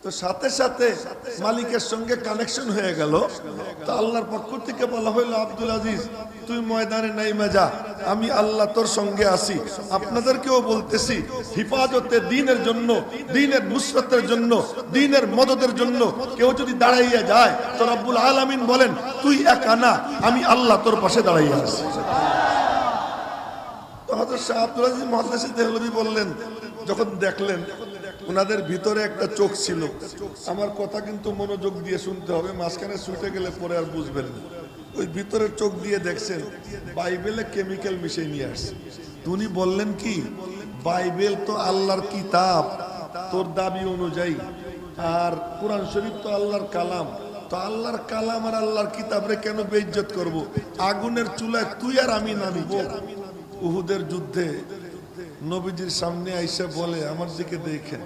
তো সাথে সাথে মালিকের সঙ্গে কানেকশন হয়ে গেল। তো আল্লাহর পক্ষ থেকে বলা হইলো, আব্দুল আজিজ তুই ময়দানে নাইমা যা, আমি আল্লাহ তোর সঙ্গে আছি। আপনাদেরকেও বলতেছি, হিফাজতে দ্বীনের জন্য, দ্বীনের নুসরতের জন্য, দ্বীনের মদদের জন্য কেউ যদি দাঁড়াইয়া যায় তো রব্বুল আলামিন বলেন, তুই একা না, আমি আল্লাহ তোর পাশে দাঁড়াইয়া আছি। তো হযরত শাহ আব্দুল আজিজ মুহাদ্দিস দেহলভী বললেন, যখন দেখলেন ওনাদের ভিতরে একটা চোখ ছিল, আমার কথা কিন্তু মনোযোগ দিয়ে শুনতে হবে, মাঝখানে ছুটে গেলে পরে আর বুঝবেন না। ওই ভিতরের চোখ দিয়ে দেখছেন বাইবেলে কেমিক্যাল মিশিয়ে নিয়ে আসছে। উনি বললেন কি, বাইবেল তো আল্লাহর কিতাব তোর দাবি অনুযায়ী, আর কোরআন শরীফ তো আল্লাহর কালাম, তো আল্লাহর কালাম আর আল্লাহর কিতাবরে কেন বেইজ্জত করব? আগুনের চুলায় তুই আর আমি নামিব। উহুদের যুদ্ধে নবীজির সামনে আইসা বলে, আমার দিকে দেখেন,